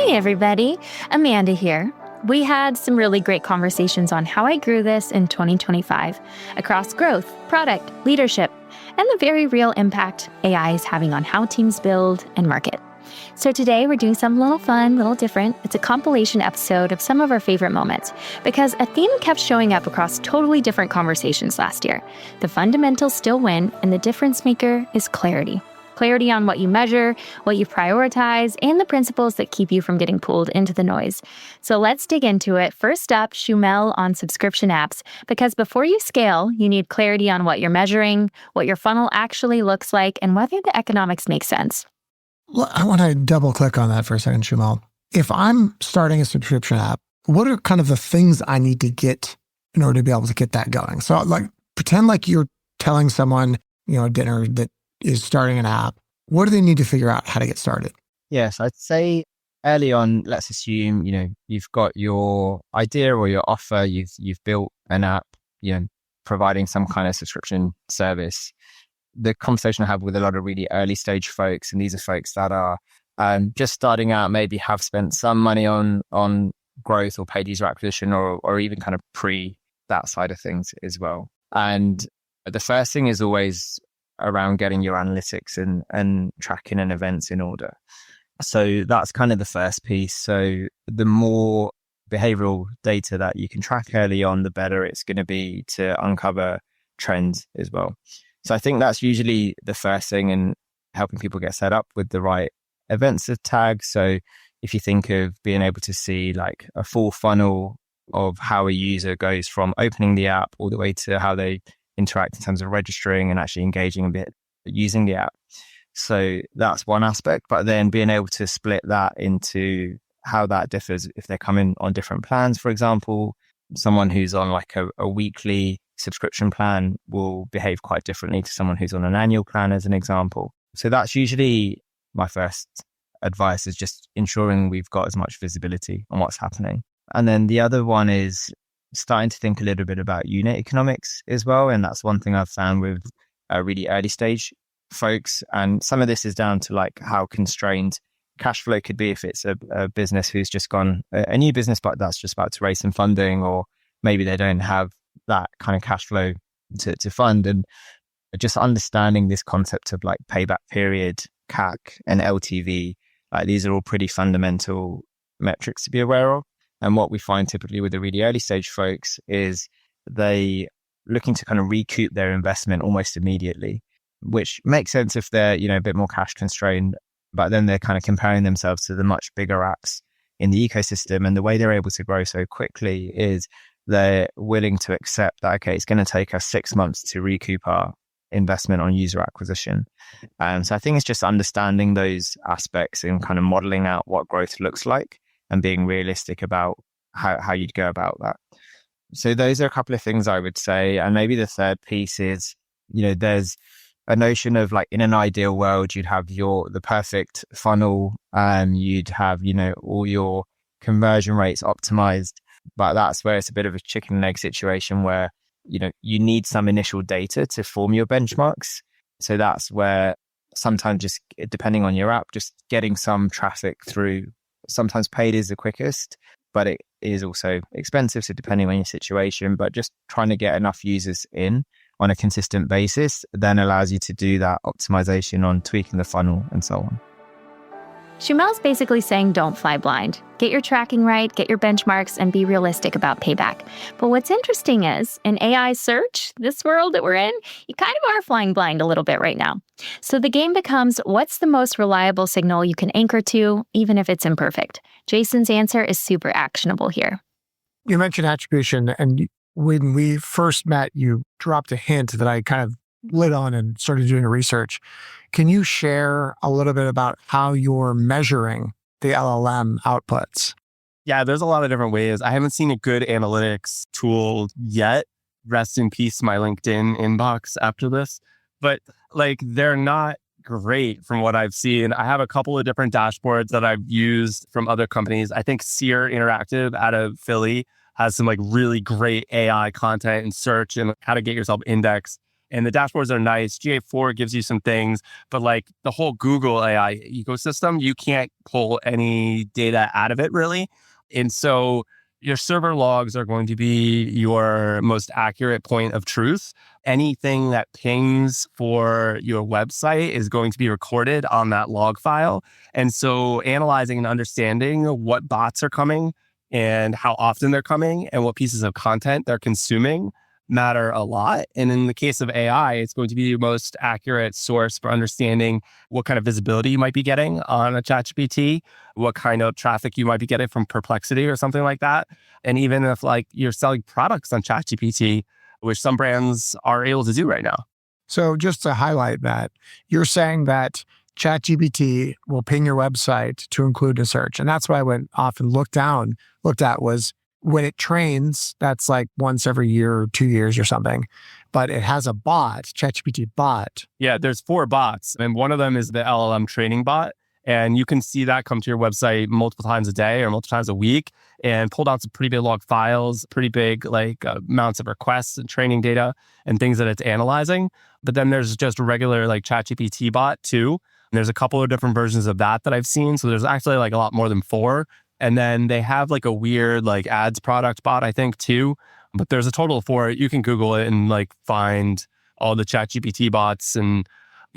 Hey everybody, Amanda here. We had some really great conversations on how I grew this in 2025 across growth, product, leadership, and the very real impact AI is having on how teams build and market. So today we're doing something a little fun, a little different. It's a compilation episode of some of our favorite moments because a theme kept showing up across totally different conversations last year. The fundamentals still win, and the difference maker is clarity. Clarity on what you measure, what you prioritize, and the principles that keep you from getting pulled into the noise. So let's dig into it. First up, Shumel on subscription apps, because before you scale, you need clarity on what you're measuring, what your funnel actually looks like, and whether the economics make sense. Well, I want to double click on that for a second, Shumel. If I'm starting a subscription app, what are kind of the things I need to get in order to be able to get that going? So pretend like you're telling someone, at dinner that is starting an app. What do they need to figure out how to get started? Yes, I'd say early on, let's assume, you've got your idea or your offer, you've built an app, providing some kind of subscription service. The conversation I have with a lot of really early stage folks, and these are folks that are just starting out, maybe have spent some money on growth or paid user acquisition or even kind of pre that side of things as well. And the first thing is always around getting your analytics and tracking and events in order. So that's kind of the first piece. So the more behavioral data that you can track early on, the better it's going to be to uncover trends as well. So I think that's usually the first thing in helping people get set up with the right events of tags. So if you think of being able to see like a full funnel of how a user goes from opening the app all the way to how they interact in terms of registering and actually engaging a bit using the app. So that's one aspect, but then being able to split that into how that differs if they're coming on different plans. For example, someone who's on like a weekly subscription plan will behave quite differently to someone who's on an annual plan, as an example. So that's usually my first advice, is just ensuring we've got as much visibility on what's happening. And then the other one is starting to think a little bit about unit economics as well. And that's one thing I've found with really early stage folks. And some of this is down to like how constrained cash flow could be if it's a business who's just gone, a new business, but that's just about to raise some funding, or maybe they don't have that kind of cash flow to fund. And just understanding this concept of like payback period, CAC and LTV, like these are all pretty fundamental metrics to be aware of. And what we find typically with the really early stage folks is they looking to kind of recoup their investment almost immediately, which makes sense if they're, a bit more cash constrained, but then they're kind of comparing themselves to the much bigger apps in the ecosystem. And the way they're able to grow so quickly is they're willing to accept that, okay, it's going to take us 6 months to recoup our investment on user acquisition. So I think it's just understanding those aspects and kind of modeling out what growth looks like and being realistic about how you'd go about that. So those are a couple of things I would say. And maybe the third piece is, there's a notion of like in an ideal world, you'd have the perfect funnel and you'd have, all your conversion rates optimized. But that's where it's a bit of a chicken and egg situation where, you need some initial data to form your benchmarks. So that's where sometimes just depending on your app, just getting some traffic through, sometimes paid is the quickest, but it is also expensive. So depending on your situation, but just trying to get enough users in on a consistent basis then allows you to do that optimization on tweaking the funnel and so on. Shumel's basically saying don't fly blind. Get your tracking right, get your benchmarks, and be realistic about payback. But what's interesting is, in AI search, this world that we're in, you kind of are flying blind a little bit right now. So the game becomes, what's the most reliable signal you can anchor to, even if it's imperfect? Jason's answer is super actionable here. You mentioned attribution, and when we first met, you dropped a hint that I kind of lit on and started doing research. Can you share a little bit about how you're measuring the LLM outputs? Yeah, there's a lot of different ways. I haven't seen a good analytics tool yet. Rest in peace, my LinkedIn inbox after this. But they're not great from what I've seen. I have a couple of different dashboards that I've used from other companies. I think Sear Interactive out of Philly has some really great AI content and search and how to get yourself indexed. And the dashboards are nice. GA4 gives you some things, but like the whole Google AI ecosystem, you can't pull any data out of it really. And so your server logs are going to be your most accurate point of truth. Anything that pings for your website is going to be recorded on that log file. And so analyzing and understanding what bots are coming and how often they're coming and what pieces of content they're consuming matter a lot. And in the case of AI, it's going to be the most accurate source for understanding what kind of visibility you might be getting on a ChatGPT, what kind of traffic you might be getting from Perplexity or something like that. And even if like you're selling products on ChatGPT, which some brands are able to do right now. So just to highlight that, you're saying that ChatGPT will ping your website to include a search. And that's what I went off and looked at was when it trains, that's like once every year or 2 years or something. But it has a bot, ChatGPT bot. Yeah, there's 4 bots. And one of them is the LLM training bot. And you can see that come to your website multiple times a day or multiple times a week and pull down some pretty big log files, pretty big like amounts of requests and training data and things that it's analyzing. But then there's just a regular like ChatGPT bot too. And there's a couple of different versions of that I've seen. So there's actually like a lot more than 4. And then they have like a weird like ads product bot, I think too. But there's a total of 4. You can Google it and like find all the ChatGPT bots and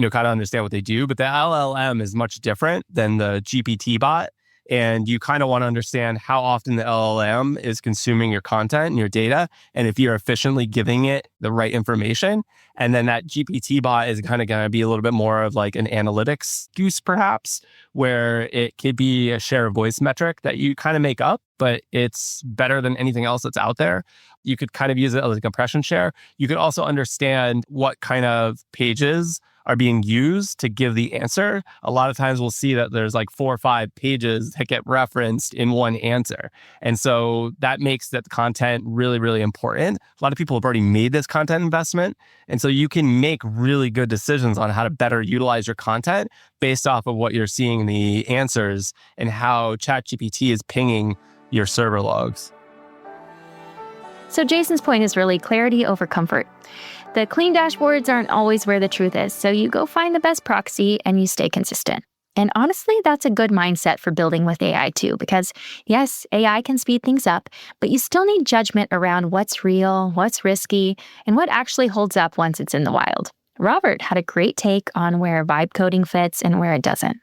kind of understand what they do. But the LLM is much different than the GPT bot. And you kind of want to understand how often the LLM is consuming your content and your data, and if you're efficiently giving it the right information. And then that GPT bot is kind of going to be a little bit more of like an analytics goose, perhaps, where it could be a share of voice metric that you kind of make up, but it's better than anything else that's out there. You could kind of use it as a compression share. You could also understand what kind of pages are being used to give the answer. A lot of times we'll see that there's like 4 or 5 pages that get referenced in one answer. And so that makes that content really, really important. A lot of people have already made this content investment. And so you can make really good decisions on how to better utilize your content based off of what you're seeing in the answers and how ChatGPT is pinging your server logs. So Jason's point is really clarity over comfort. The clean dashboards aren't always where the truth is, so you go find the best proxy and you stay consistent. And honestly, that's a good mindset for building with AI too, because yes, AI can speed things up, but you still need judgment around what's real, what's risky, and what actually holds up once it's in the wild. Robert had a great take on where vibe coding fits and where it doesn't.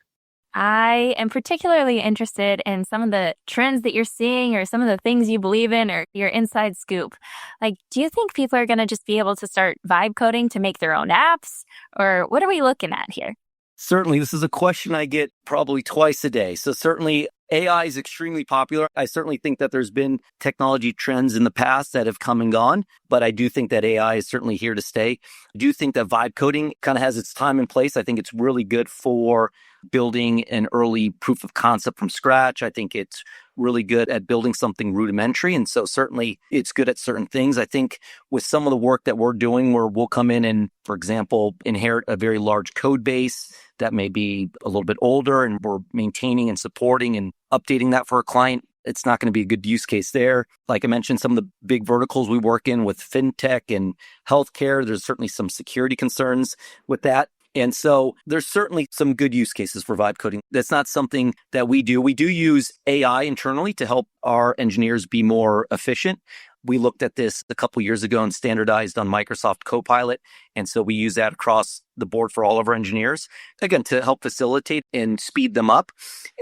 I am particularly interested in some of the trends that you're seeing or some of the things you believe in or your inside scoop. Like, do you think people are going to just be able to start vibe coding to make their own apps? Or what are we looking at here? Certainly, this is a question I get probably twice a day. So certainly AI is extremely popular. I certainly think that there's been technology trends in the past that have come and gone, but I do think that AI is certainly here to stay. I do think that vibe coding kind of has its time and place. I think it's really good for building an early proof of concept from scratch. I think it's really good at building something rudimentary. And so certainly it's good at certain things. I think with some of the work that we're doing where we'll come in and, for example, inherit a very large code base that may be a little bit older and we're maintaining and supporting and updating that for a client, it's not going to be a good use case there. Like I mentioned, some of the big verticals we work in with fintech and healthcare, there's certainly some security concerns with that. And so there's certainly some good use cases for vibe coding. That's not something that we do. We do use AI internally to help our engineers be more efficient. We looked at this a couple years ago and standardized on Microsoft Copilot. And so we use that across the board for all of our engineers, again, to help facilitate and speed them up.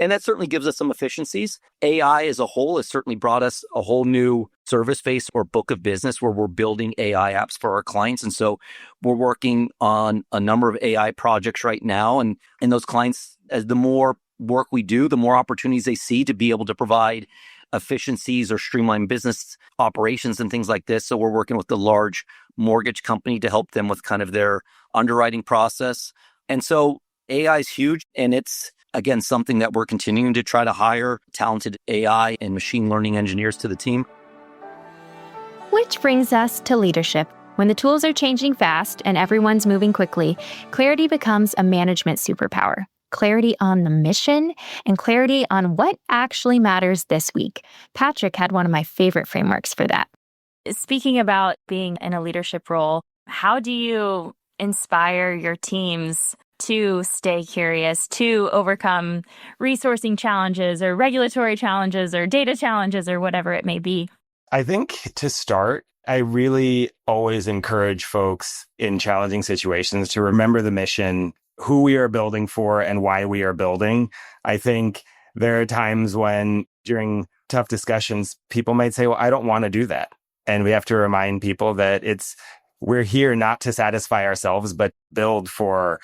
And that certainly gives us some efficiencies. AI as a whole has certainly brought us a whole new service base or book of business where we're building AI apps for our clients. And so we're working on a number of AI projects right now. And those clients, as the more work we do, the more opportunities they see to be able to provide efficiencies or streamline business operations and things like this. So we're working with the large mortgage company to help them with kind of their underwriting process. And so AI is huge. And it's, again, something that we're continuing to try to hire talented AI and machine learning engineers to the team. Which brings us to leadership. When the tools are changing fast and everyone's moving quickly, clarity becomes a management superpower. Clarity on the mission, and clarity on what actually matters this week. Patrick had one of my favorite frameworks for that. Speaking about being in a leadership role, How do you inspire your teams to stay curious, to overcome resourcing challenges or regulatory challenges or data challenges or whatever it may be? I think to start, I really always encourage folks in challenging situations to remember the mission, who we are building for and why we are building. I think there are times when during tough discussions, people might say, well, I don't want to do that. And we have to remind people that we're here not to satisfy ourselves, but build for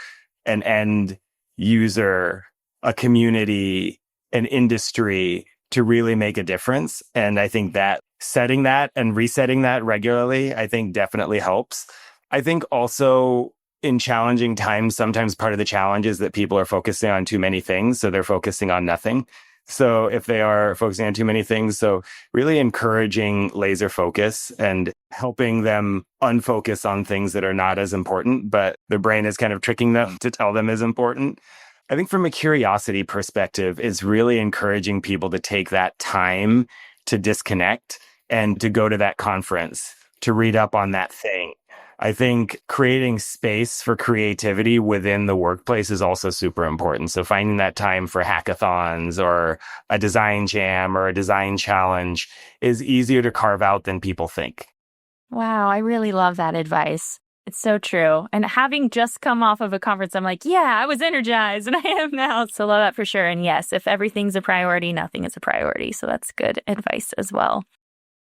an end user, a community, an industry to really make a difference. And I think that setting that and resetting that regularly, I think definitely helps. I think also in challenging times, sometimes part of the challenge is that people are focusing on too many things. So they're focusing on nothing. So if they are focusing on too many things, so really encouraging laser focus and helping them unfocus on things that are not as important, but their brain is kind of tricking them to tell them is important. I think from a curiosity perspective, it's really encouraging people to take that time to disconnect and to go to that conference, to read up on that thing. I think creating space for creativity within the workplace is also super important. So finding that time for hackathons or a design jam or a design challenge is easier to carve out than people think. Wow, I really love that advice. It's so true. And having just come off of a conference, I'm like, yeah, I was energized and I am now. So love that for sure. And yes, if everything's a priority, nothing is a priority. So that's good advice as well.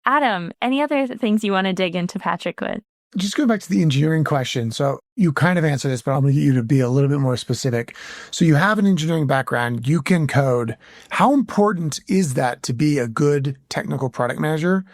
Adam, any other things you want to dig into Patrick with? Just going back to the engineering question. So you kind of answered this, but I'm going to get you to be a little bit more specific. So you have an engineering background, you can code. How important is that to be a good technical product manager?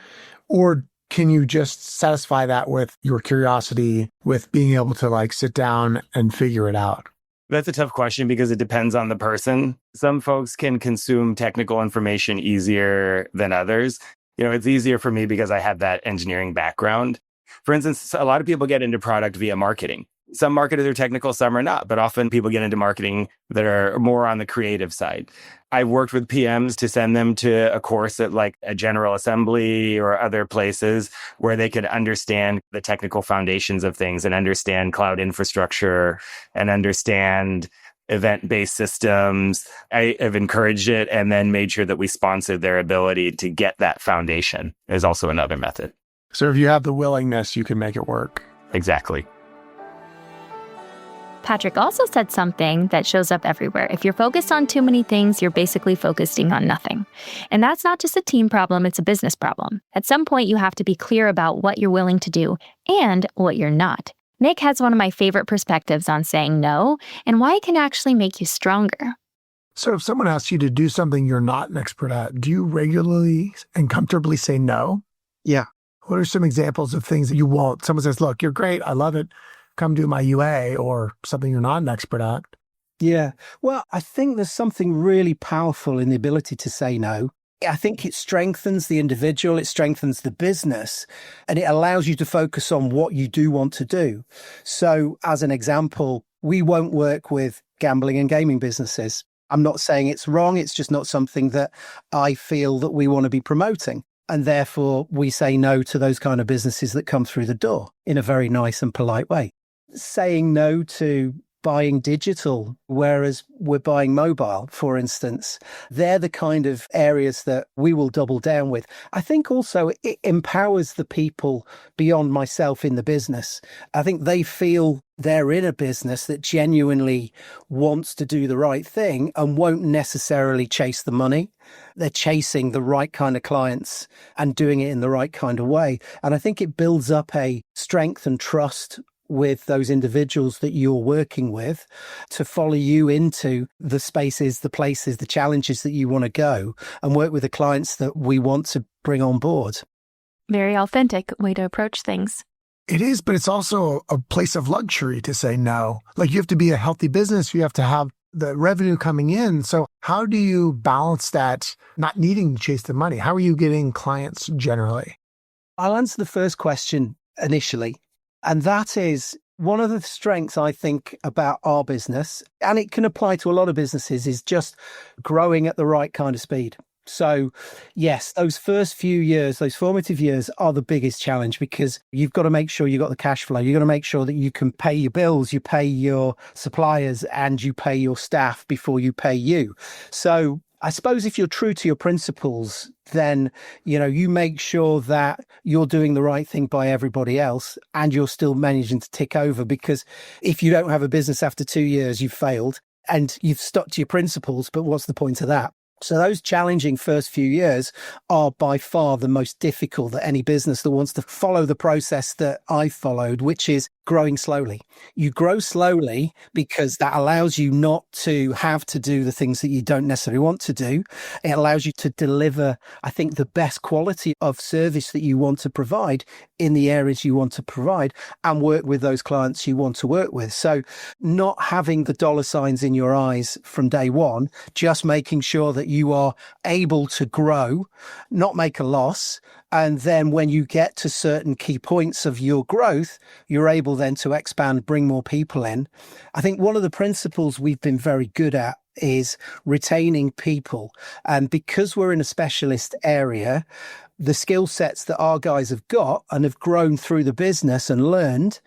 Or can you just satisfy that with your curiosity, with being able to sit down and figure it out? That's a tough question because it depends on the person. Some folks can consume technical information easier than others. It's easier for me because I have that engineering background. For instance, a lot of people get into product via marketing. Some marketers are technical, some are not, but often people get into marketing that are more on the creative side. I've worked with PMs to send them to a course at a General Assembly or other places where they could understand the technical foundations of things and understand cloud infrastructure and understand event-based systems. I have encouraged it and then made sure that we sponsored their ability to get that foundation is also another method. So if you have the willingness, you can make it work. Exactly. Patrick also said something that shows up everywhere. If you're focused on too many things, you're basically focusing on nothing. And that's not just a team problem, it's a business problem. At some point, you have to be clear about what you're willing to do and what you're not. Nick has one of my favorite perspectives on saying no and why it can actually make you stronger. So if someone asks you to do something you're not an expert at, do you regularly and comfortably say no? Yeah. What are some examples of things that you won't? Someone says, look, you're great. I love it. Come do my UA, or something you're not an expert at. Yeah. Well, I think there's something really powerful in the ability to say no. I think it strengthens the individual, it strengthens the business, and it allows you to focus on what you do want to do. So as an example, we won't work with gambling and gaming businesses. I'm not saying it's wrong. It's just not something that I feel that we want to be promoting. And therefore, we say no to those kind of businesses that come through the door in a very nice and polite way. Saying no to buying digital, whereas we're buying mobile, for instance, they're the kind of areas that we will double down with. I think also it empowers the people beyond myself in the business. I think they feel they're in a business that genuinely wants to do the right thing and won't necessarily chase the money. They're chasing the right kind of clients and doing it in the right kind of way. And I think it builds up a strength and trust with those individuals that you're working with to follow you into the spaces, the places, the challenges that you want to go and work with the clients that we want to bring on board. Very authentic way to approach things. It is, but it's also a place of luxury to say no. You have to be a healthy business. You have to have the revenue coming in. So how do you balance that not needing to chase the money? How are you getting clients generally? I'll answer the first question initially. And that is one of the strengths I think about our business, and it can apply to a lot of businesses, is just growing at the right kind of speed. So yes, those first few years, those formative years are the biggest challenge because you've got to make sure you've got the cash flow. You've got to make sure that you can pay your bills, you pay your suppliers, and you pay your staff before you pay you. So I suppose if you're true to your principles, then, you make sure that you're doing the right thing by everybody else and you're still managing to tick over, because if you don't have a business after 2 years, you've failed and you've stuck to your principles. But what's the point of that? So those challenging first few years are by far the most difficult that any business that wants to follow the process that I followed, which is growing slowly. You grow slowly because that allows you not to have to do the things that you don't necessarily want to do. It allows you to deliver, I think, the best quality of service that you want to provide in the areas you want to provide and work with those clients you want to work with. So not having the dollar signs in your eyes from day one, just making sure that you are able to grow, not make a loss. And then when you get to certain key points of your growth, you're able then to expand, bring more people in. I think one of the principles we've been very good at is retaining people. And because we're in a specialist area, the skill sets that our guys have got and have grown through the business and learned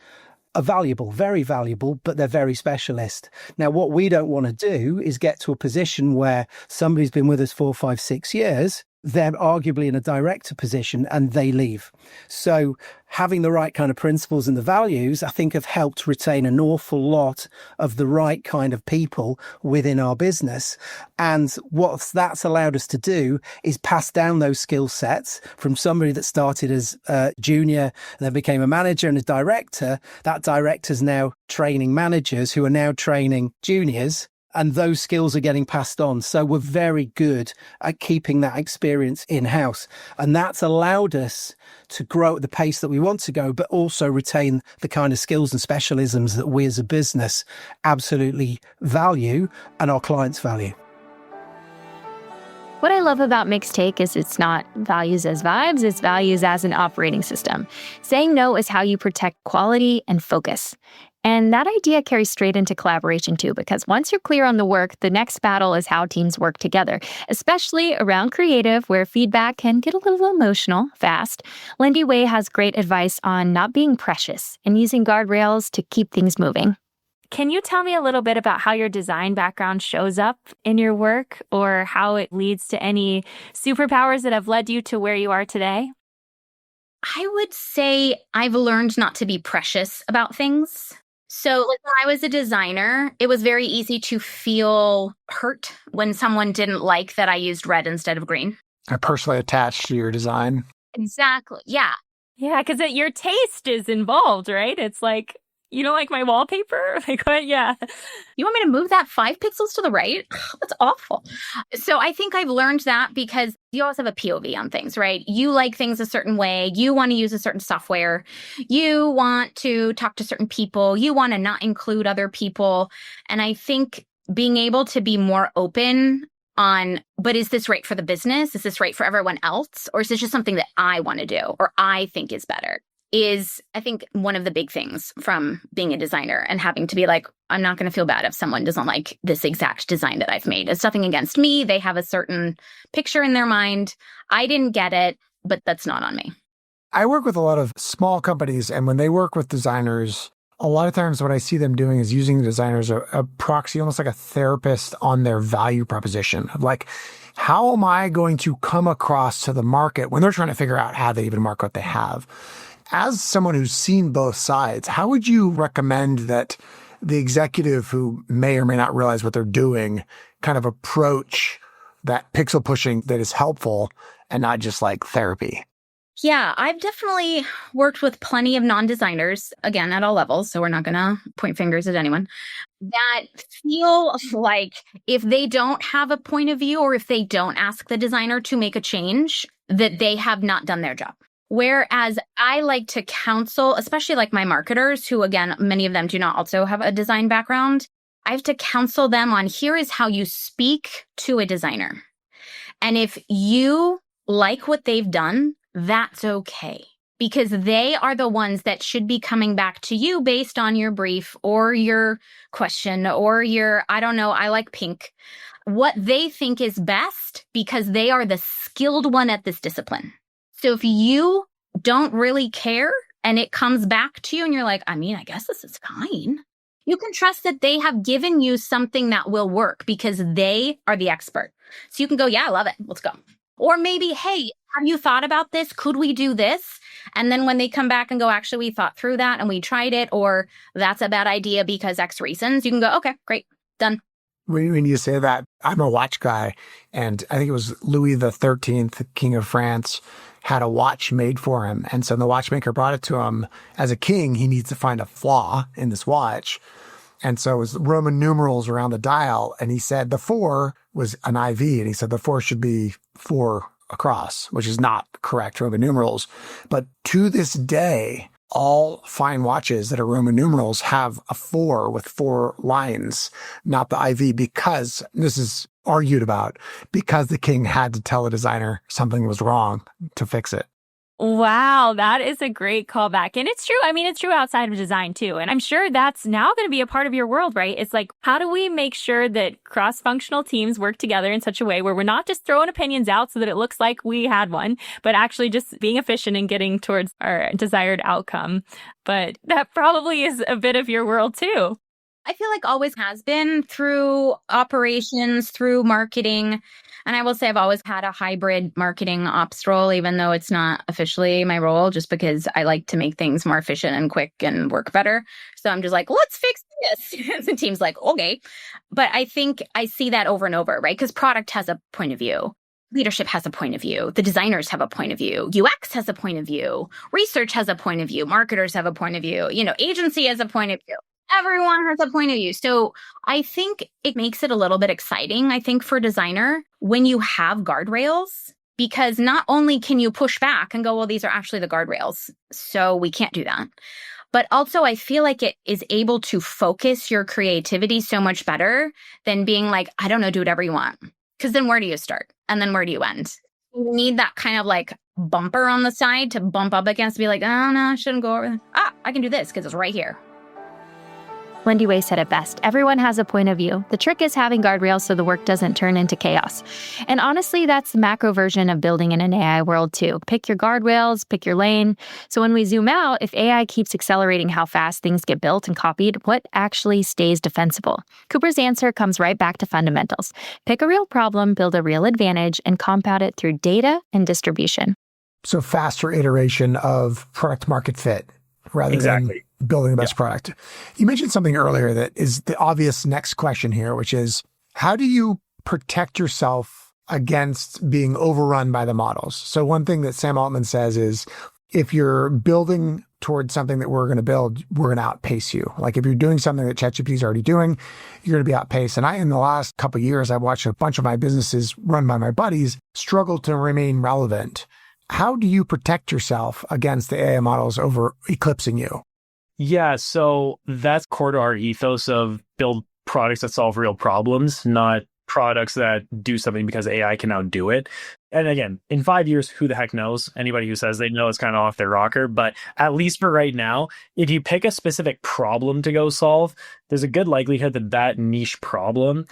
are valuable, very valuable, but they're very specialist. Now, what we don't want to do is get to a position where somebody's been with us 4, 5, 6 years, they're arguably in a director position and they leave. So having the right kind of principles and the values, I think, have helped retain an awful lot of the right kind of people within our business. And what that's allowed us to do is pass down those skill sets from somebody that started as a junior and then became a manager and a director. That director's now training managers who are now training juniors. And those skills are getting passed on. So we're very good at keeping that experience in-house. And that's allowed us to grow at the pace that we want to go, but also retain the kind of skills and specialisms that we as a business absolutely value and our clients value. What I love about Mixed Take is it's not values as vibes, it's values as an operating system. Saying no is how you protect quality and focus. And that idea carries straight into collaboration too, because once you're clear on the work, the next battle is how teams work together, especially around creative, where feedback can get a little emotional fast. Lindy Way has great advice on not being precious and using guardrails to keep things moving. Can you tell me a little bit about how your design background shows up in your work, or how it leads to any superpowers that have led you to where you are today? I would say I've learned not to be precious about things. So when I was a designer, it was very easy to feel hurt when someone didn't like that I used red instead of green. I personally attached to your design. Exactly. Yeah. Yeah, because your taste is involved, right? It's like, you don't like my wallpaper? Like, what? Yeah. You want me to move that 5 pixels to the right? That's awful. So I think I've learned that because you always have a POV on things, right? You like things a certain way. You want to use a certain software. You want to talk to certain people. You want to not include other people. And I think being able to be more open on, but is this right for the business? Is this right for everyone else? Or is this just something that I want to do or I think is better? Is, I think, one of the big things from being a designer and having to be like, I'm not going to feel bad if someone doesn't like this exact design that I've made. It's nothing against me. They have a certain picture in their mind. I didn't get it, but that's not on me. I work with a lot of small companies, and when they work with designers, a lot of times what I see them doing is using the designers as a proxy, almost like a therapist on their value proposition. Like, how am I going to come across to the market when they're trying to figure out how they even market what they have? As someone who's seen both sides, how would you recommend that the executive who may or may not realize what they're doing kind of approach that pixel pushing that is helpful and not just like therapy? Yeah, I've definitely worked with plenty of non-designers, again, at all levels, so we're not going to point fingers at anyone, that feel like if they don't have a point of view or if they don't ask the designer to make a change, that they have not done their job. Whereas I like to counsel, especially like my marketers, who, again, many of them do not also have a design background. I have to counsel them on, here is how you speak to a designer. And if you like what they've done, that's okay. because they are the ones that should be coming back to you based on your brief or your question or your, I don't know, I like pink, what they think is best, because they are the skilled one at this discipline. So if you don't really care and it comes back to you and you're like, I mean, I guess this is fine, you can trust that they have given you something that will work because they are the expert. So you can go, yeah, I love it. Let's go. Or maybe, hey, have you thought about this? Could we do this? And then when they come back and go, actually, we thought through that and we tried it, or that's a bad idea because X reasons, you can go, okay, great, done. When you say that, I'm a watch guy, and I think it was Louis XIII, King of France, had a watch made for him. And so the watchmaker brought it to him. As a king, he needs to find a flaw in this watch. And so it was Roman numerals around the dial. And he said the 4 was an IV. And he said the 4 should be 4 across, which is not correct Roman numerals. But to this day, all fine watches that are Roman numerals have a 4 with 4 lines, not the IV, because this is argued about, because the king had to tell a designer something was wrong to fix it. Wow, that is a great callback. And it's true. I mean, it's true outside of design too. And I'm sure that's now going to be a part of your world, right? It's like, how do we make sure that cross-functional teams work together in such a way where we're not just throwing opinions out so that it looks like we had one, but actually just being efficient and getting towards our desired outcome. But that probably is a bit of your world too. I feel like always has been, through operations, through marketing. And I will say I've always had a hybrid marketing ops role, even though it's not officially my role, just because I like to make things more efficient and quick and work better. So I'm just like, let's fix this. And the team's like, okay. But I think I see that over and over, right? Because product has a point of view. Leadership has a point of view. The designers have a point of view. UX has a point of view. Research has a point of view. Marketers have a point of view. Agency has a point of view. Everyone has a point of view. So I think it makes it a little bit exciting, I think, for designer when you have guardrails, because not only can you push back and go, well, these are actually the guardrails, so we can't do that. But also I feel like it is able to focus your creativity so much better than being like, I don't know, do whatever you want. Because then where do you start? And then where do you end? You need that kind of like bumper on the side to bump up against, to be like, oh, no, I shouldn't go over there. I can do this because it's right here. Wendy Way said it best. Everyone has a point of view. The trick is having guardrails so the work doesn't turn into chaos. And honestly, that's the macro version of building in an AI world too. Pick your guardrails, pick your lane. So when we zoom out, if AI keeps accelerating how fast things get built and copied, what actually stays defensible? Cooper's answer comes right back to fundamentals. Pick a real problem, build a real advantage, and compound it through data and distribution. So faster iteration of product market fit rather than building the best product. You mentioned something earlier that is the obvious next question here, which is, how do you protect yourself against being overrun by the models? So one thing that Sam Altman says is, if you're building towards something that we're going to build, we're going to outpace you. Like if you're doing something that ChatGPT is already doing, you're going to be outpaced. And in the last couple of years, I've watched a bunch of my businesses run by my buddies struggle to remain relevant. How do you protect yourself against the AI models over eclipsing you? Yeah, so that's core to our ethos of build products that solve real problems, not products that do something because AI can now do it. And again, in 5 years, who the heck knows? Anybody who says they know is kind of off their rocker. But at least for right now, if you pick a specific problem to go solve, there's a good likelihood that that niche problem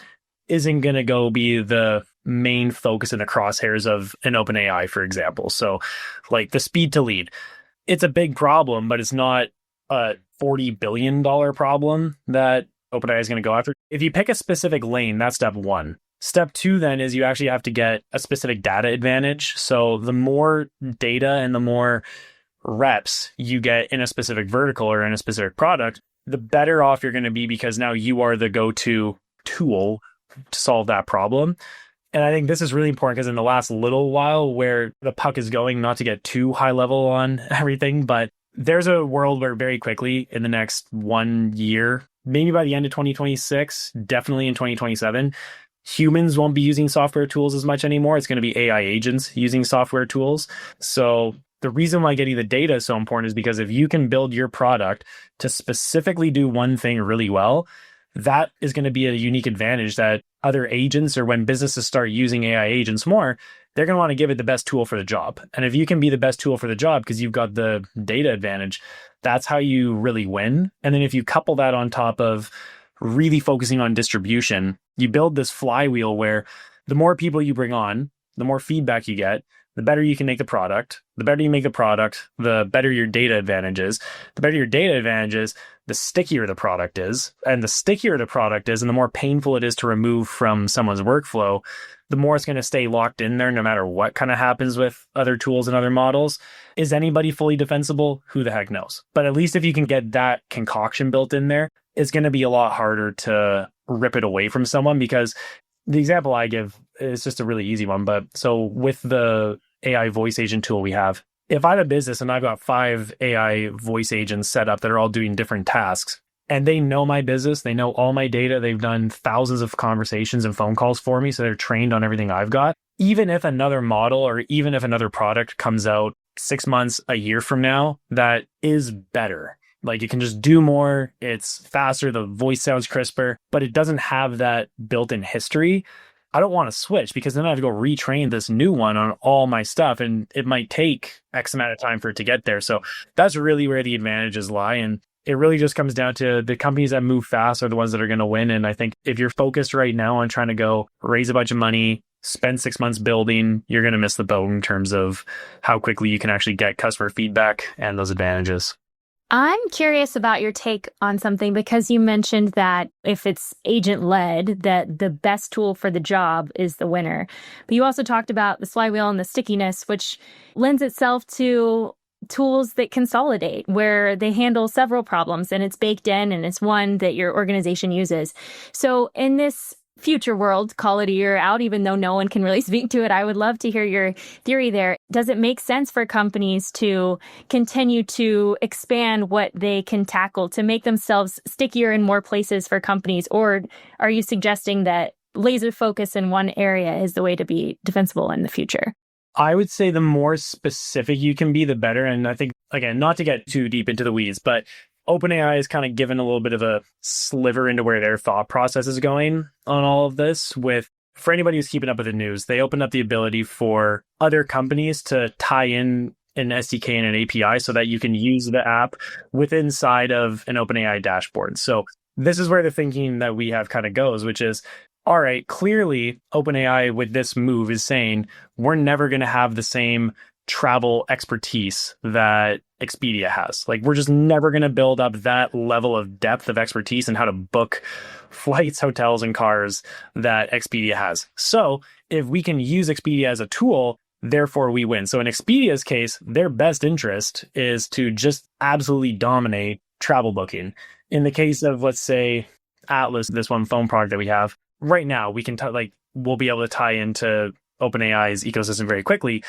isn't going to go be the main focus in the crosshairs of an OpenAI, for example. So like the speed to lead, it's a big problem, but it's not a $40 billion problem that OpenAI is going to go after. If you pick a specific lane, that's step one. Step two then is you actually have to get a specific data advantage. So the more data and the more reps you get in a specific vertical or in a specific product, the better off you're going to be, because now you are the go-to tool to solve that problem. And I think this is really important because in the last little while, where the puck is going, not to get too high level on everything, but there's a world where very quickly in the next 1 year, maybe by the end of 2026, definitely in 2027, humans won't be using software tools as much anymore. It's going to be AI agents using software tools. So the reason why getting the data is so important is because if you can build your product to specifically do one thing really well, that is going to be a unique advantage that other agents or when businesses start using AI agents more, they're going to want to give it the best tool for the job. And if you can be the best tool for the job because you've got the data advantage, that's how you really win. And then if you couple that on top of really focusing on distribution, you build this flywheel where the more people you bring on, the more feedback you get, the better you can make the product. The better you make the product, the better your data advantage is. The better your data advantage is, the stickier the product is. And the stickier the product is, and the more painful it is to remove from someone's workflow, the more it's going to stay locked in there no matter what kind of happens with other tools and other models. Is anybody fully defensible? Who the heck knows? But at least if you can get that concoction built in there, it's going to be a lot harder to rip it away from someone, because the example I give is just a really easy one. But so with the AI voice agent tool we have, if I have a business and I've got 5 AI voice agents set up that are all doing different tasks, and they know my business, they know all my data, they've done thousands of conversations and phone calls for me, so they're trained on everything I've got. Even if another model or even if another product comes out 6 months, a year from now, that is better. Like, it can just do more, it's faster, the voice sounds crisper, but it doesn't have that built-in history. I don't want to switch, because then I have to go retrain this new one on all my stuff, and it might take X amount of time for it to get there. So that's really where the advantages lie. And it really just comes down to the companies that move fast are the ones that are going to win. And I think if you're focused right now on trying to go raise a bunch of money, spend 6 months building, you're going to miss the boat in terms of how quickly you can actually get customer feedback and those advantages. I'm curious about your take on something, because you mentioned that if it's agent-led, that the best tool for the job is the winner. But you also talked about the flywheel and the stickiness, which lends itself to tools that consolidate, where they handle several problems and it's baked in and it's one that your organization uses. So in this future world, call it a year out, even though no one can really speak to it, I would love to hear your theory there. Does it make sense for companies to continue to expand what they can tackle to make themselves stickier in more places for companies? Or are you suggesting that laser focus in one area is the way to be defensible in the future? I would say the more specific you can be, the better. And I think, again, not to get too deep into the weeds, but OpenAI is kind of given a little bit of a sliver into where their thought process is going on all of this. For anybody who's keeping up with the news, they opened up the ability for other companies to tie in an SDK and an API so that you can use the app inside of an OpenAI dashboard. So this is where the thinking that we have kind of goes, which is, all right, clearly OpenAI with this move is saying we're never going to have the same travel expertise that Expedia has. Like, we're just never going to build up that level of depth of expertise in how to book flights, hotels, and cars that Expedia has. So if we can use Expedia as a tool, therefore we win. So in Expedia's case, their best interest is to just absolutely dominate travel booking. In the case of, let's say, Atlas, this one phone product that we have, right now we can we'll be able to tie into OpenAI's ecosystem very quickly.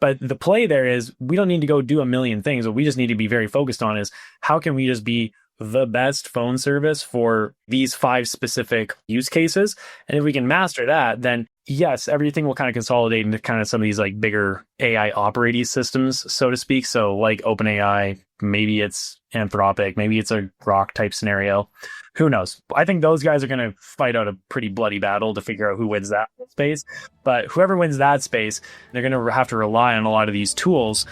But the play there is we don't need to go do a million things. What we just need to be very focused on is how can we just be the best phone service for these 5 specific use cases. And if we can master that, then yes, everything will kind of consolidate into kind of some of these like bigger AI operating systems, so to speak. So like OpenAI, maybe it's Anthropic, maybe it's a Grok type scenario. Who knows? I think those guys are going to fight out a pretty bloody battle to figure out who wins that space. But whoever wins that space, they're going to have to rely on a lot of these tools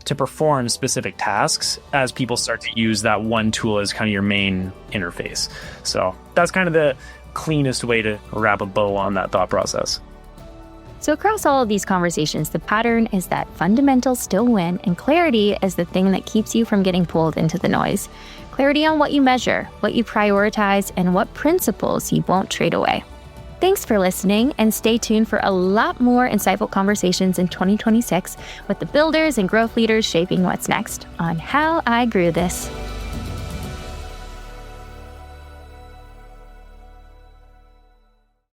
to perform specific tasks as people start to use that one tool as kind of your main interface. So that's kind of the cleanest way to wrap a bow on that thought process. So across all of these conversations, the pattern is that fundamentals still win, and clarity is the thing that keeps you from getting pulled into the noise. Clarity on what you measure, what you prioritize, and what principles you won't trade away. Thanks for listening, and stay tuned for a lot more insightful conversations in 2026 with the builders and growth leaders shaping what's next on How I Grew This.